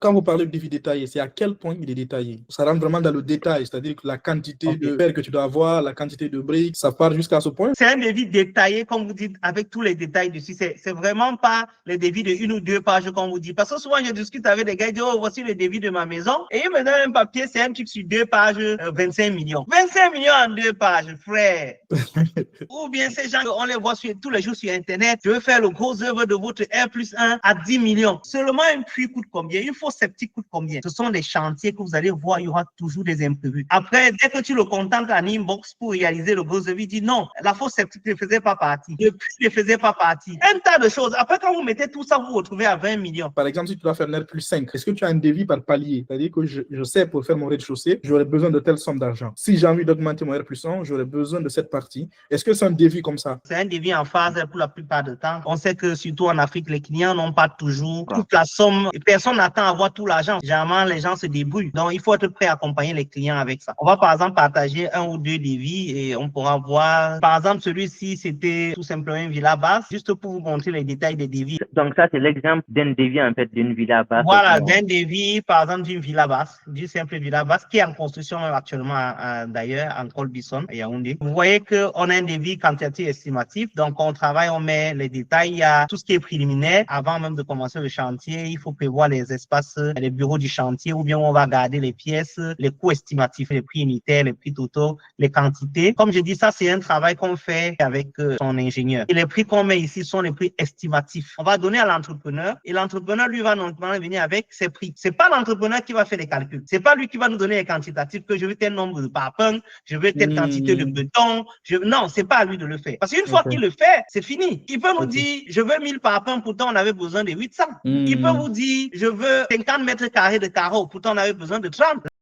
Quand vous parlez de devis détaillé, c'est à quel point il est détaillé? Ça rentre vraiment dans le détail, c'est-à-dire que la quantité de verres que tu dois avoir, la quantité de briques, ça part jusqu'à ce point? C'est un devis détaillé, comme vous dites, avec tous les détails dessus. C'est vraiment pas les devis de 1 ou 2 pages, comme vous dites. Parce que souvent, je discute avec des gars, ils disent, oh, voici le devis de ma maison. Et ils me donnent un papier, c'est un truc sur 2 pages, 25 millions. 25 millions en 2 pages, frère. Ou bien ces gens, on les voit tous les jours sur Internet. Je veux faire le gros œuvre de votre R+1 à 10 millions. Seulement un puits coûte combien? Une fosse septique coûte combien? Ce sont des chantiers que vous allez voir, il y aura toujours des imprévus. Après, dès que tu le contentes en inbox pour réaliser le gros œuvre, il dit non, la fosse septique ne faisait pas partie. Le puits ne faisait pas partie. Un tas de choses. Après, quand vous mettez tout ça, vous vous retrouvez à 20 millions. Par exemple, si tu dois faire un R+5, est-ce que tu as un devis par palier? C'est-à-dire que je sais, pour faire mon rez-de-chaussée, j'aurais besoin de telle somme d'argent. Si j'ai envie d'augmenter mon R+1, j'aurais besoin de cette partie. Est-ce que c'est un devis comme ça? C'est un devis en phase pour la plupart du temps. On sait que surtout en Afrique, les clients n'ont pas toujours toute la somme. Personne n'attend à avoir tout l'argent. Généralement, les gens se débrouillent. Donc, il faut être prêt à accompagner les clients avec ça. On va par exemple partager 1 ou 2 devis et on pourra voir. Par exemple, celui-ci, c'était tout simplement une villa basse, juste pour vous montrer les détails des devis. Donc ça, c'est l'exemple d'un devis en fait d'une villa basse. Voilà, d'un devis, par exemple, d'une villa basse, d'une simple villa basse qui est en construction même actuellement d'ailleurs en Colbison, à Yaoundé. Vous voyez qu'on a un devis quantitatif estimatif, donc on travaille, on met les détails, il y a tout ce qui est préliminaire. Avant même de commencer le chantier, il faut prévoir les espaces, les bureaux du chantier, ou bien on va garder les pièces, les coûts estimatifs, les prix unitaires, les prix totaux, les quantités. Comme je dis, ça c'est un travail qu'on fait avec son ingénieur. Et les prix qu'on met ici sont les prix estimatifs. On va donner à l'entrepreneur et l'entrepreneur lui va normalement venir avec ses prix. C'est pas l'entrepreneur qui va faire les calculs. C'est pas lui qui va nous donner les quantitatifs que je veux tel nombre de parpaings, je veux telle quantité de béton. Non, c'est pas à lui de le faire. Parce qu'une fois qu'il le fait, c'est fini. Il peut nous dire, je veux 1000 parpaings, pourtant on avait besoin de 800. Il peut vous dire, je veux 50 mètres carrés de carreaux, pourtant on avait besoin de 30.